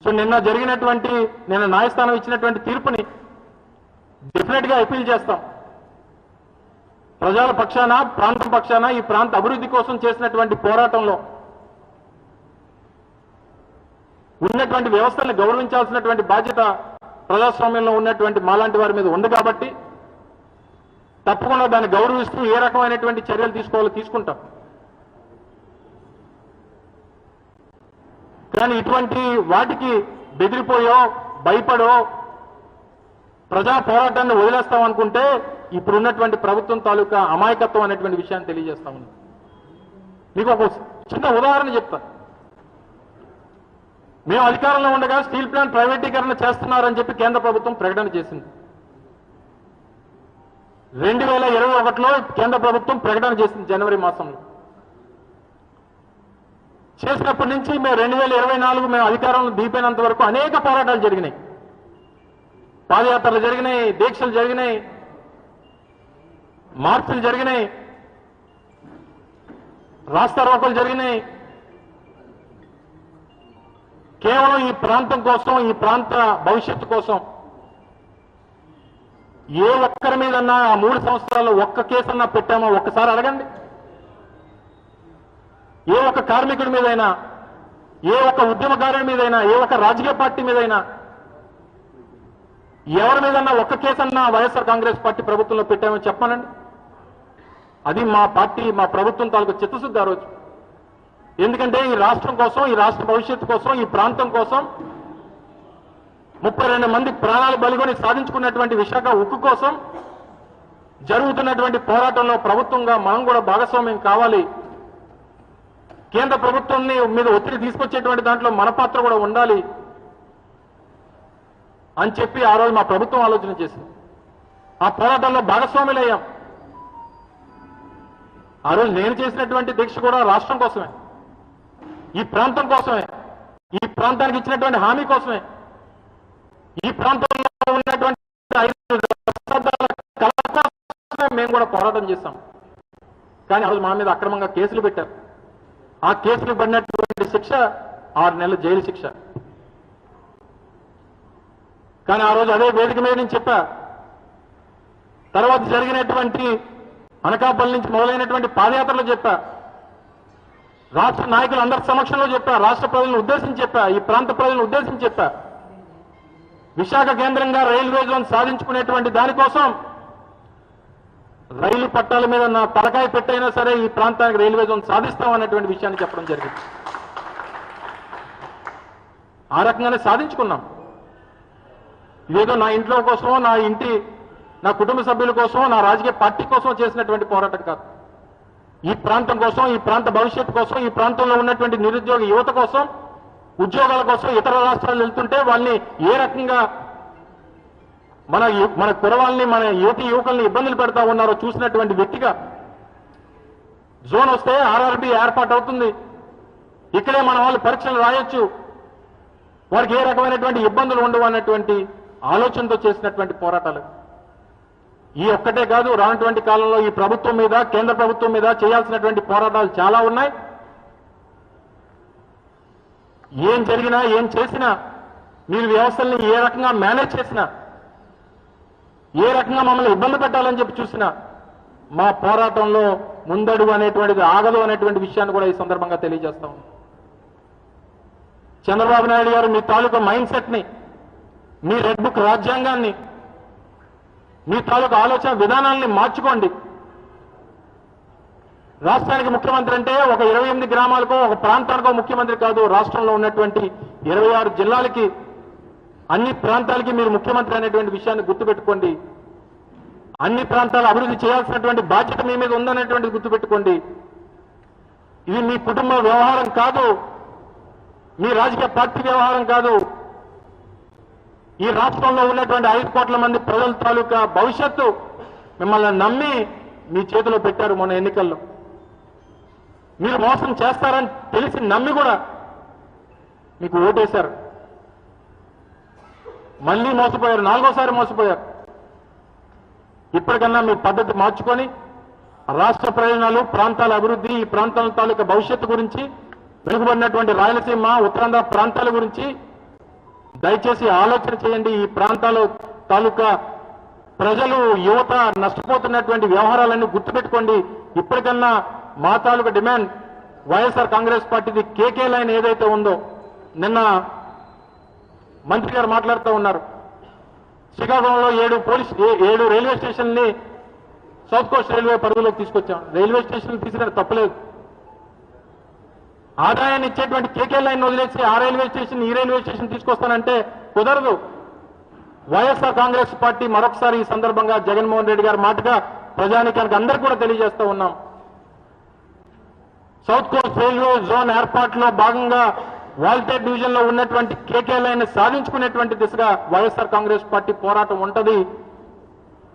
So నిన్న న్యాయస్థానం ఇచ్చినటువంటి తీర్పుని డెఫినెట్ గా అపీల్ చేస్తాం. ప్రజల పక్షాన, ప్రాంతం పక్షాన, ఈ ప్రాంత అభివృద్ధి కోసం చేసినటువంటి పోరాటంలో ఉన్నటువంటి వ్యవస్థలను గౌరవించాల్సినటువంటి బాధ్యత ప్రజాస్వామ్యంలో ఉన్నటువంటి మాలాంటి వారి మీద ఉంది కాబట్టి తప్పకుండా దాన్ని గౌరవిస్తూ ఏ రకమైనటువంటి చర్యలు తీసుకోవాలో తీసుకుంటాం. కానీ ఇటువంటి వాటికి బెదిరిపోయో భయపడో ప్రజా పోరాటాన్ని వదిలేస్తామనుకుంటే ఇప్పుడున్నటువంటి ప్రభుత్వం తాలూకా అమాయకత్వం అనేటువంటి విషయాన్ని తెలియజేస్తామని మీకు ఒక చిన్న ఉదాహరణ చెప్తాను. మేము అధికారంలో ఉండగా స్టీల్ ప్లాంట్ ప్రైవేటీకరణ చేస్తున్నారని చెప్పి కేంద్ర ప్రభుత్వం ప్రకటన చేసింది. 2021లో కేంద్ర ప్రభుత్వం ప్రకటన చేసింది జనవరి మాసంలో. చేసినప్పటి నుంచి మేము 2024 మేము అధికారంలో దిగిపోయినంత వరకు అనేక పోరాటాలు జరిగినాయి, పాదయాత్రలు జరిగినాయి, దీక్షలు జరిగినాయి, మార్పులు జరిగినాయి, రాస్తారోకోలు జరిగినాయి. కేవలం ఈ ప్రాంతం కోసం, ఈ ప్రాంత భవిష్యత్తు కోసం ఏ ఒక్కరి మీదన్నా ఆ 3 సంవత్సరాల్లో ఒక్క కేసన్నా పెట్టామో ఒక్కసారి అడగండి. ఏ ఒక్క కార్మికుడి మీదైనా, ఏ ఒక్క ఉద్యమకారుడి మీదైనా, ఏ ఒక్క రాజకీయ పార్టీ మీదైనా, ఎవరి మీదన్నా ఒక్క కేసన్నా వైఎస్ఆర్ కాంగ్రెస్ పార్టీ ప్రభుత్వంలో పెట్టామో చెప్పానండి. అది మా పార్టీ, మా ప్రభుత్వం తాలూకు చిత్తశుద్ధి ఆ రోజు. ఎందుకంటే ఈ రాష్ట్రం కోసం, ఈ రాష్ట్ర భవిష్యత్తు కోసం, ఈ ప్రాంతం కోసం 32 మంది ప్రాణాలు బలిగొని సాధించుకున్నటువంటి విశాఖ ఉక్కు కోసం జరుగుతున్నటువంటి పోరాటంలో ప్రభుత్వంగా మనం కూడా భాగస్వామ్యం కావాలి. కేంద్ర ప్రభుత్వాన్ని మీద ఒత్తిడి తీసుకొచ్చేటువంటి దాంట్లో మన పాత్ర కూడా ఉండాలి అని చెప్పి ఆ రోజు మా ప్రభుత్వం ఆలోచన చేసింది. ఆ పోరాటంలో భాగస్వాములయ్యాం. ఆ రోజు నేను చేసినటువంటి దీక్ష కూడా రాష్ట్రం కోసమే, ఈ ప్రాంతం కోసమే, ఈ ప్రాంతానికి ఇచ్చినటువంటి హామీ కోసమే, ఈ ప్రాంతంలో ఉన్నటువంటి 5 దశాబ్దాల కళ కోసమే మేము కూడా పోరాటం చేశాం. కానీ ఆ రోజు మా మీద అక్రమంగా కేసులు పెట్టారు. ఆ కేసులు పడినటువంటి శిక్ష 6 నెలల జైలు శిక్ష. కానీ ఆ రోజు అదే వేదిక మీద నేను చెప్పా, తర్వాత జరిగినటువంటి అనకాపల్లి నుంచి మొదలైనటువంటి పాదయాత్రలో చెప్పా, రాష్ట్ర నాయకులందరి సమక్షంలో చెప్పా, రాష్ట్ర ప్రజలను ఉద్దేశించి చెప్పా, ఈ ప్రాంత ప్రజలను ఉద్దేశించి చెప్పా, విశాఖ కేంద్రంగా రైల్వే జోన్ సాధించుకునేటువంటి దానికోసం రైలు పట్టాల మీద నా తలకాయ పెట్టైనా సరే ఈ ప్రాంతానికి రైల్వే జోన్ సాధిస్తామనేటువంటి విషయాన్ని చెప్పడం జరిగింది. ఆ రకంగానే సాధించుకున్నాం. ఇదేదో నా ఇంట్లో కోసమో, నా కుటుంబ సభ్యుల కోసమో, నా రాజకీయ పార్టీ కోసం చేసినటువంటి పోరాటం కాదు. ఈ ప్రాంతం కోసం, ఈ ప్రాంత భవిష్యత్తు కోసం, ఈ ప్రాంతంలో ఉన్నటువంటి నిరుద్యోగ యువత కోసం, ఉద్యోగాల కోసం ఇతర రాష్ట్రాలు వెళ్తుంటే వాళ్ళని ఏ రకంగా మన కురవాళ్ళని, మన యువకుల్ని ఇబ్బందులు పెడతా ఉన్నారో చూసినటువంటి వ్యక్తిగా, జోన్ వస్తే ఆర్ఆర్బీ ఏర్పాటు అవుతుంది, ఇక్కడే మన వాళ్ళు పరీక్షలు రాయొచ్చు, వారికి ఏ రకమైనటువంటి ఇబ్బందులు ఉండవు అన్నటువంటి ఆలోచనతో చేసినటువంటి పోరాటాలు. ఈ ఒక్కటే కాదు, రానటువంటి కాలంలో ఈ ప్రభుత్వం మీద, కేంద్ర ప్రభుత్వం మీద చేయాల్సినటువంటి పోరాటాలు చాలా ఉన్నాయి. ఏం జరిగినా, ఏం చేసినా, మీరు వ్యవస్థల్ని ఏ రకంగా మేనేజ్ చేసినా, ఏ రకంగా మమ్మల్ని ఇబ్బంది పెట్టాలని చెప్పి చూసినా మా పోరాటంలో ముందడుగు అనేటువంటిది ఆగదు అనేటువంటి విషయాన్ని కూడా ఈ సందర్భంగా తెలియజేస్తాం. చంద్రబాబు నాయుడు గారు మీ తాలూకా మైండ్ సెట్ని, మీ రెడ్ బుక్ రాజ్యాంగాన్ని, మీ తాలూకా ఆలోచన విధానాన్ని మార్చుకోండి. రాష్ట్రానికి ముఖ్యమంత్రి అంటే ఒక 28 గ్రామాలకో, ఒక ప్రాంతానికో ముఖ్యమంత్రి కాదు. రాష్ట్రంలో ఉన్నటువంటి 26 జిల్లాలకి, అన్ని ప్రాంతాలకి మీరు ముఖ్యమంత్రి అనేటువంటి విషయాన్ని గుర్తుపెట్టుకోండి. అన్ని ప్రాంతాలు అభివృద్ధి చేయాల్సినటువంటి బాధ్యత మీ మీద ఉందనేటువంటి గుర్తుపెట్టుకోండి. ఇది మీ కుటుంబ వ్యవహారం కాదు, మీ రాజకీయ పార్టీ వ్యవహారం కాదు. ఈ రాష్ట్రంలో ఉన్నటువంటి 5 కోట్ల మంది ప్రజల తాలూకా భవిష్యత్తు మిమ్మల్ని నమ్మి మీ చేతిలో పెట్టారు. మొన్న ఎన్నికల్లో మీరు మోసం చేస్తారని తెలిసి నమ్మి కూడా మీకు ఓటేశారు. మళ్ళీ మోసపోయారు, 4వసారి మోసపోయారు. ఇప్పటికన్నా మీ పద్ధతి మార్చుకొని రాష్ట్ర ప్రయోజనాలు, ప్రాంతాల అభివృద్ధి, ఈ ప్రాంతాల తాలూకా భవిష్యత్తు గురించి, వెనుకబడినటువంటి రాయలసీమ, ఉత్తరాంధ్ర ప్రాంతాల గురించి దయచేసి ఆలోచన చేయండి. ఈ ప్రాంతాల తాలూకా ప్రజలు, యువత నష్టపోతున్నటువంటి వ్యవహారాలన్నీ గుర్తుపెట్టుకోండి. ఇప్పటికన్నా మా తాలూకా డిమాండ్ వైఎస్ఆర్ కాంగ్రెస్ పార్టీది కేకే లైన్ ఏదైతే ఉందో, నిన్న మంత్రి గారు మాట్లాడుతూ ఉన్నారు, శ్రీకాకుళంలో 7 రైల్వే స్టేషన్ని సౌత్ కోస్ట్ రైల్వే పరిధిలోకి తీసుకొచ్చాం. రైల్వే స్టేషన్ తీసుకునే తప్పలేదు. ఆదాయాన్ని ఇచ్చేటువంటి కేకే లైన్ వదిలేసి ఆ రైల్వే స్టేషన్ ఈ రైల్వే స్టేషన్ తీసుకొస్తానంటే కుదరదు. వైఎస్ఆర్ కాంగ్రెస్ పార్టీ మరొకసారి ఈ సందర్భంగా జగన్మోహన్ రెడ్డి గారి మాటగా ప్రజానికానికి అందరికీ కూడా తెలియజేస్తూ ఉన్నాం. సౌత్ కోస్ట్ రైల్వే జోన్ ఏర్పాటులో భాగంగా వాల్టేర్ డివిజన్ లో ఉన్నటువంటి కేకే లైన్ సాధించుకునేటువంటి దిశగా వైఎస్ఆర్ కాంగ్రెస్ పార్టీ పోరాటం ఉంటది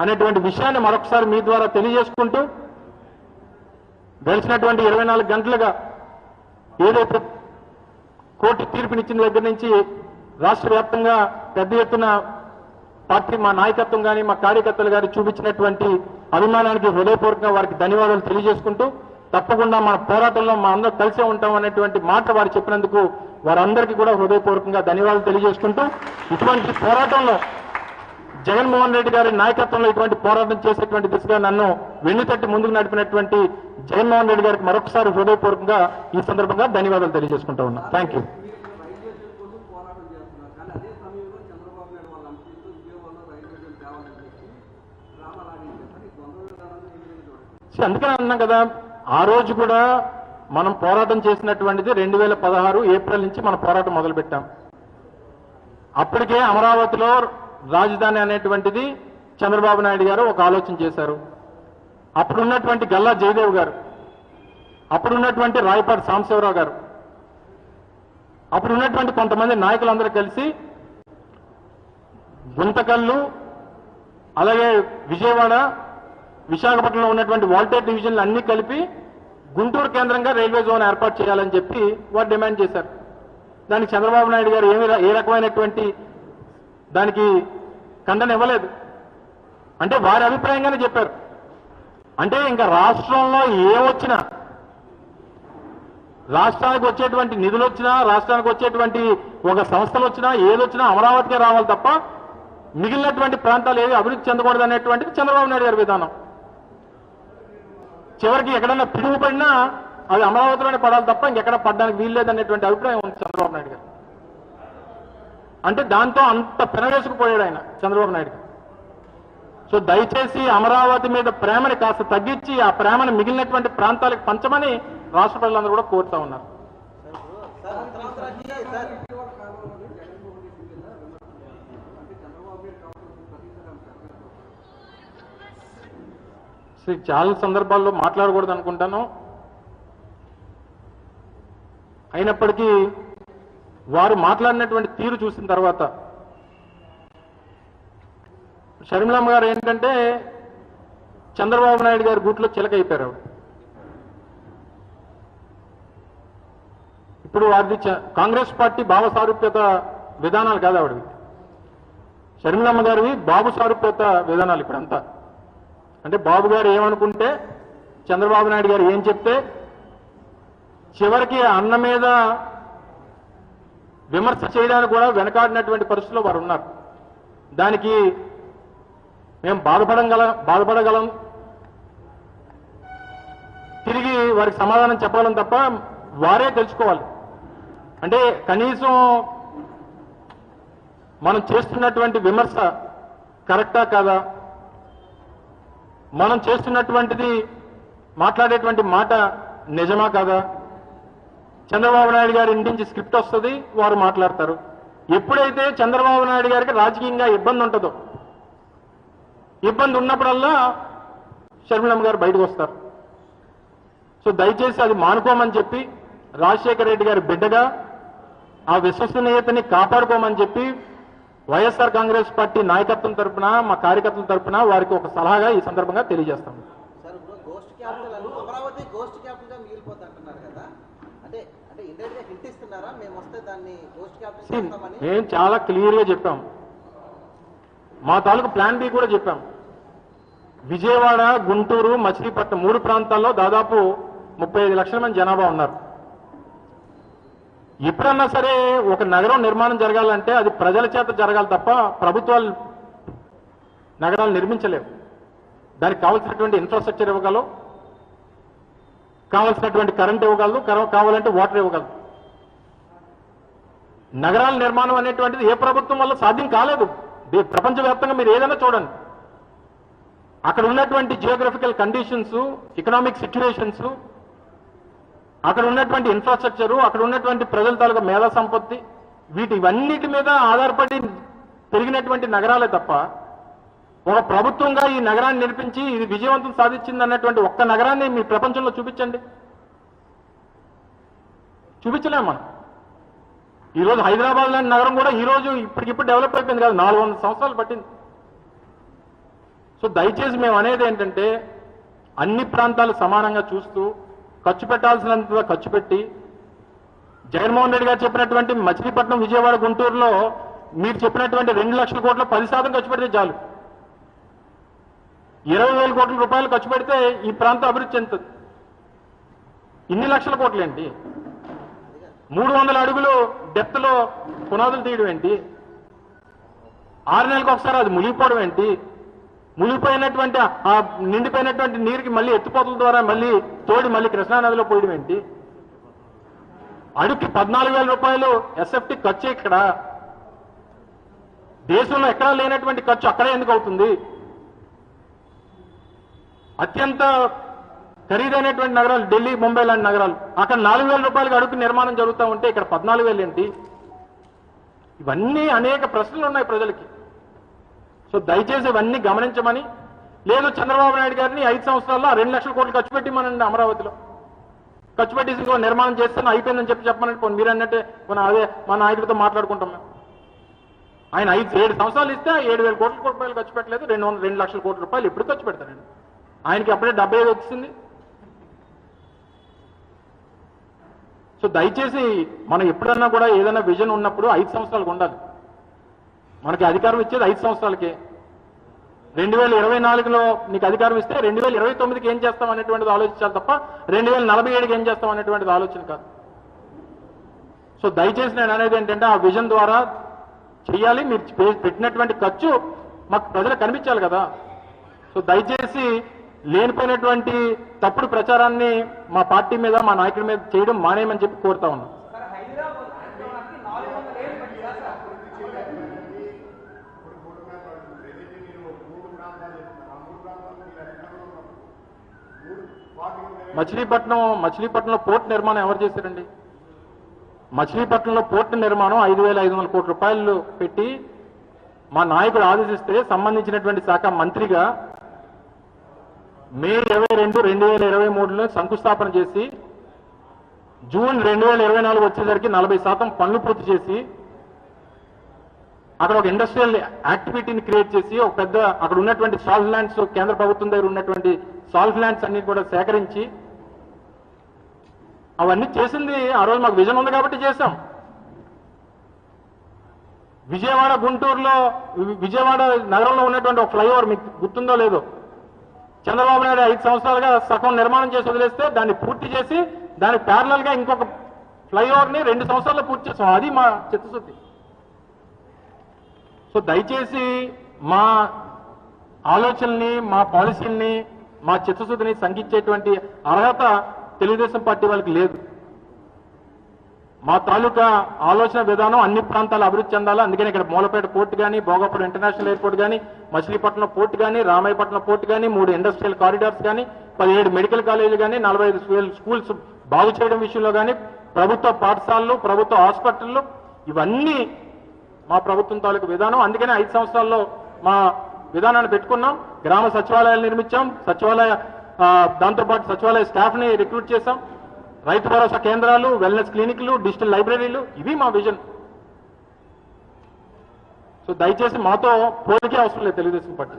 అనేటువంటి విషయాన్ని మరొకసారి మీ ద్వారా తెలియజేసుకుంటూ, గడిచినటువంటి 24 గంటలుగా ఏదైతే కోర్టు తీర్పునిచ్చిన దగ్గర నుంచి రాష్ట్ర వ్యాప్తంగా పెద్ద ఎత్తున పార్టీ, మా నాయకత్వం కానీ మా కార్యకర్తలు గారి చూపించినటువంటి అభిమానానికి హృదయపూర్వకంగా వారికి ధన్యవాదాలు తెలియజేసుకుంటూ, తప్పకుండా మన పోరాటంలో మా అందరూ కలిసే ఉంటాం అనేటువంటి మాట వారు చెప్పినందుకు వారందరికీ కూడా హృదయపూర్వకంగా ధన్యవాదాలు తెలియజేసుకుంటూ, ఇటువంటి పోరాటంలో జగన్మోహన్ రెడ్డి గారి నాయకత్వంలో ఇటువంటి పోరాటం చేసేటువంటి దిశగా నన్ను వెన్నుతట్టి ముందుకు నడిపినటువంటి జగన్మోహన్ రెడ్డి గారికి మరొకసారి హృదయపూర్వకంగా ఈ సందర్భంగా ధన్యవాదాలు తెలియజేసుకుంటూ ఉన్నా. Thank you. అందుకని అన్నాం కదా, ఆ రోజు కూడా మనం పోరాటం చేసినటువంటిది 2016 ఏప్రిల్ నుంచి మనం పోరాటం మొదలుపెట్టాం. అప్పటికే అమరావతిలో రాజధాని అనేటువంటిది చంద్రబాబు నాయుడు గారు ఒక ఆలోచన చేశారు. అప్పుడున్నటువంటి గల్లా జయదేవ్ గారు, అప్పుడున్నటువంటి రాయపాటి సాంబశివరావు గారు, అప్పుడున్నటువంటి కొంతమంది నాయకులందరూ కలిసి గుంతకల్లు, అలాగే విజయవాడ, విశాఖపట్నంలో ఉన్నటువంటి వాల్టేర్ డివిజన్లు అన్ని కలిపి గుంటూరు కేంద్రంగా రైల్వే జోన్ ఏర్పాటు చేయాలని చెప్పి వారు డిమాండ్ చేశారు. దానికి చంద్రబాబు నాయుడు గారు ఏ రకమైనటువంటి దానికి ఖండన ఇవ్వలేదు. అంటే వారి అభిప్రాయంగానే చెప్పారు. అంటే ఇంకా రాష్ట్రంలో ఏమొచ్చినా, రాష్ట్రానికి వచ్చేటువంటి నిధులు వచ్చినా, రాష్ట్రానికి వచ్చేటువంటి ఒక సంస్థలు వచ్చినా, ఏదొచ్చినా అమరావతికే రావాలి తప్ప మిగిలినటువంటి ప్రాంతాలు ఏవి అభివృద్ధి చెందకూడదు అనేటువంటిది చంద్రబాబు నాయుడు గారి విధానం. చివరికి ఎక్కడన్నా పిడుగుపడినా అది అమరావతిలోనే పడాలి తప్ప ఇంకెక్కడ పడడానికి వీల్లేదనేటువంటి అభిప్రాయం ఉంది చంద్రబాబు నాయుడు గారు. అంటే దాంతో అంత పెనవేసుకుపోయాడు ఆయన చంద్రబాబు నాయుడు గారు. సో దయచేసి అమరావతి మీద ప్రేమని కాస్త తగ్గించి ఆ ప్రేమను మిగిలినటువంటి ప్రాంతాలకు పంచమని రాష్ట్ర ప్రజలందరూ కూడా కోరుతా ఉన్నారు. చాలా సందర్భాల్లో మాట్లాడకూడదు అనుకుంటాను. అయినప్పటికీ వారు మాట్లాడినటువంటి తీరు చూసిన తర్వాత షర్మిలమ్మ గారు ఏంటంటే చంద్రబాబు నాయుడు గారి గూట్లో చిలకైపోయారు. ఇప్పుడు వారిది కాంగ్రెస్ పార్టీ భావ సారూప్యత విధానాలు కాదు ఆవిడవి. షర్మిలమ్మ గారివి బాబు సారూప్యత విధానాలు ఇప్పుడంతా. అంటే బాబు గారు ఏమనుకుంటే, చంద్రబాబు నాయుడు గారు ఏం చెప్తే, చివరికి అన్న మీద విమర్శ చేయడానికి కూడా వెనకాడినటువంటి పరిస్థితుల్లో వారు ఉన్నారు. దానికి మేము బాధపడగలం, తిరిగి వారికి సమాధానం చెప్పగలం తప్ప వారే తెలుసుకోవాలి. అంటే కనీసం మనం చేస్తున్నటువంటి విమర్శ కరెక్టా కాదా, మనం చేస్తున్నటువంటిది మాట్లాడేటువంటి మాట నిజమా కాదా. చంద్రబాబు నాయుడు గారి ఇంటి నుంచి స్క్రిప్ట్ వస్తుంది, వారు మాట్లాడతారు. ఎప్పుడైతే చంద్రబాబు నాయుడు గారికి రాజకీయంగా ఇబ్బంది ఉంటుందో, ఇబ్బంది ఉన్నప్పుడల్లా షర్మిలమ్మ గారు బయటకు వస్తారు. సో దయచేసి అది మానుకోమని చెప్పి, రాజశేఖర రెడ్డి గారి బిడ్డగా ఆ విశ్వసనీయతని కాపాడుకోమని చెప్పి వైఎస్ఆర్ కాంగ్రెస్ పార్టీ నాయకత్వం తరఫున, మా కార్యకర్తల తరఫున వారికి ఒక సలహాగా ఈ సందర్భంగా తెలియజేస్తాం. సార్, ఇప్పుడు ghost capital Amaravati ghost capital గా మిగిలిపోతుంది అంటున్నారు కదా, అంటే ఇండైరెక్ట్ గా హింట్ ఇస్తున్నారా మేము వస్తే దాన్ని గోస్ట్ క్యాపిటల్ చేస్తామని? మేము చాలా క్లియర్ గా చెప్పాం. మా తాలూకు ప్లాన్ బి కూడా చెప్పాం. విజయవాడ, గుంటూరు, మచిలీపట్నం 3 ప్రాంతాల్లో దాదాపు 35 లక్షల మంది జనాభా ఉన్నారు. ఎప్పుడన్నా సరే ఒక నగరం నిర్మాణం జరగాలంటే అది ప్రజల చేత జరగాలి తప్ప ప్రభుత్వాలు నగరాలు నిర్మించలేవు. దానికి కావాల్సినటువంటి ఇన్ఫ్రాస్ట్రక్చర్ ఇవ్వగలవు, కావాల్సినటువంటి కరెంట్ ఇవ్వగలదు, కావాలంటే వాటర్ ఇవ్వగలదు. నగరాల నిర్మాణం అనేటువంటిది ఏ ప్రభుత్వం వల్ల సాధ్యం కాలేదు. ప్రపంచవ్యాప్తంగా మీరు ఏదైనా చూడండి, అక్కడ ఉన్నటువంటి జియోగ్రఫికల్ కండిషన్స్, ఎకనామిక్ సిచ్యువేషన్స్, అక్కడ ఉన్నటువంటి ఇన్ఫ్రాస్ట్రక్చరు, అక్కడ ఉన్నటువంటి ప్రజల తాలూకా మేధా సంపత్తి, ఇవన్నిటి మీద ఆధారపడి పెరిగినటువంటి నగరాలే తప్ప ఒక ప్రభుత్వంగా ఈ నగరాన్ని నిర్మించి ఇది విజయవంతం సాధించింది అన్నటువంటి ఒక్క నగరాన్ని మీ ప్రపంచంలో చూపించండి. చూపించలేము మనం. ఈరోజు హైదరాబాద్ లాంటి నగరం కూడా ఈరోజు ఇప్పటికిప్పుడు డెవలప్ అయిపోయింది కాదు, 400 సంవత్సరాలు పట్టింది. సో దయచేసి మేము అనేది ఏంటంటే అన్ని ప్రాంతాలు సమానంగా చూస్తూ ఖర్చు పెట్టాల్సినంత ఖర్చు పెట్టి, జగన్మోహన్ రెడ్డి గారు చెప్పినటువంటి మచిలీపట్నం, విజయవాడ, గుంటూరులో మీరు చెప్పినటువంటి 2 లక్షల కోట్ల 10% ఖర్చు పెడితే చాలు. 20,000 కోట్ల రూపాయలు ఖర్చు పెడితే ఈ ప్రాంతం అభివృద్ధి చెందుతుంది. ఇన్ని లక్షల కోట్లు ఏంటి? 300 అడుగులు డెప్త్లో పునాదులు తీయడం ఏంటి? 6 నెలలకు ఒకసారి అది మునిగిపోవడం ఏంటి? మునిగిపోయినటువంటి ఆ నిండిపోయినటువంటి నీరుకి మళ్ళీ ఎత్తిపోతల ద్వారా మళ్ళీ తోడి మళ్ళీ కృష్ణానదిలో పోయడం ఏంటి? అడుగుకి 14,000 రూపాయలు ఎస్ఎఫ్టీ ఖర్చు ఇక్కడ. దేశంలో ఎక్కడా లేనటువంటి ఖర్చు అక్కడే ఎందుకు అవుతుంది? అత్యంత ఖరీదైనటువంటి నగరాలు ఢిల్లీ, ముంబై లాంటి నగరాలు, అక్కడ 4,000 రూపాయలకు అడుగు నిర్మాణం జరుగుతూ ఉంటే ఇక్కడ 14,000 ఏంటి? ఇవన్నీ అనేక ప్రశ్నలు ఉన్నాయి ప్రజలకి. సో దయచేసి ఇవన్నీ గమనించమని, లేదు చంద్రబాబు నాయుడు గారిని 5 సంవత్సరాల్లో 2 లక్షల కోట్లు ఖర్చు పెట్టి మనండి అమరావతిలో ఖర్చు పెట్టేసి ఇంకో నిర్మాణం చేస్తాను అయిపోయిందని చెప్పమని మీరు అన్నట్టే అదే మా నాయకుడితో మాట్లాడుకుంటాం మేము. ఆయన 7 సంవత్సరాలు ఇస్తే 7,000 కోట్ల రూపాయలు ఖర్చు పెట్టలేదు, 2 లక్షల కోట్ల రూపాయలు ఎప్పుడు ఖర్చు పెడతారండి? ఆయనకి అప్పుడే 75 వచ్చింది. సో దయచేసి మనం ఎప్పుడన్నా కూడా ఏదైనా విజన్ ఉన్నప్పుడు 5 సంవత్సరాలకు ఉండాలి. మనకి అధికారం ఇచ్చేది 5 సంవత్సరాలకే. 2024లో నీకు అధికారం ఇస్తే 2029కి ఏం చేస్తాం అనేటువంటిది ఆలోచించాలి తప్ప 2047కి ఏం చేస్తాం అనేటువంటిది ఆలోచన కాదు. సో దయచేసి నేను అనేది ఏంటంటే ఆ విజన్ ద్వారా చేయాలి. మీరు పెట్టినటువంటి ఖర్చు మాకు ప్రజలకు కనిపించాలి కదా. సో దయచేసి లేనిపోయినటువంటి తప్పుడు ప్రచారాన్ని మా పార్టీ మీద, మా నాయకుడి మీద చేయడం మానేయమని చెప్పి కోరుతా ఉన్నాం. మచిలీపట్నంలో పోర్ట్ నిర్మాణం ఎవరు చేశారండి? మచిలీపట్నంలో పోర్టు నిర్మాణం 5,500 కోట్ల రూపాయలు పెట్టి మా నాయకుడు ఆదేశిస్తే సంబంధించినటువంటి శాఖ మంత్రిగా మే 22, 2023లో శంకుస్థాపన చేసి జూన్ 2024 వచ్చేసరికి 40% పనులు పూర్తి చేసి అక్కడ ఒక ఇండస్ట్రియల్ యాక్టివిటీని క్రియేట్ చేసి ఒక పెద్ద అక్కడ ఉన్నటువంటి సాల్ట్ ల్యాండ్స్, కేంద్ర ప్రభుత్వం దగ్గర ఉన్నటువంటి సాల్ట్ ల్యాండ్స్ అన్ని కూడా సేకరించి అవన్నీ చేసింది ఆ రోజు మాకు విజన్ ఉంది కాబట్టి చేశాం. విజయవాడ, గుంటూరులో విజయవాడ నగరంలో ఉన్నటువంటి ఒక ఫ్లైఓవర్ మీకు గుర్తుందో లేదో, చంద్రబాబు నాయుడు 5 సంవత్సరాలుగా సగం నిర్మాణం చేసి వదిలేస్తే దాన్ని పూర్తి చేసి దానికి ప్యారలల్ గా ఇంకొక ఫ్లైఓవర్ని 2 సంవత్సరాల్లో పూర్తి చేసాం. అది మా చిత్తశుద్ధి. సో దయచేసి మా ఆలోచనల్ని, మా పాలసీల్ని, మా చిత్తశుద్ధిని సంఘించేటువంటి అర్హత తెలుగుదేశం పార్టీ వాళ్ళకి లేదు. మా తాలూకా ఆలోచన విధానం అన్ని ప్రాంతాలు అభివృద్ధి చెందాలి. అందుకని ఇక్కడ మూలపేట పోర్టు కానీ, భోగాపురం ఇంటర్నేషనల్ ఎయిర్పోర్ట్ కానీ, మచిలీపట్నం పోర్టు కానీ, రామాయపట్నం పోర్టు కానీ, 3 ఇండస్ట్రియల్ కారిడార్స్ కానీ, 17 మెడికల్ కాలేజీలు కానీ, 45 స్కూల్స్ బాగు చేయడం విషయంలో కానీ, ప్రభుత్వ పాఠశాలలు, ప్రభుత్వ హాస్పిటళ్ళు, ఇవన్నీ మా ప్రభుత్వం తాలూకు విధానం. అందుకనే 5 సంవత్సరాల్లో మా విధానాన్ని పెట్టుకున్నాం. గ్రామ సచివాలయాలు నిర్మించాం, దాంతోపాటు సచివాలయ స్టాఫ్ని రిక్రూట్ చేశాం, రైతు భరోసా కేంద్రాలు, వెల్నెస్ క్లినిక్లు, డిజిటల్ లైబ్రరీలు, ఇవి మా విజన్. సో దయచేసి మాతో పోలికే అవసరం లేదు తెలుగుదేశం పార్టీ.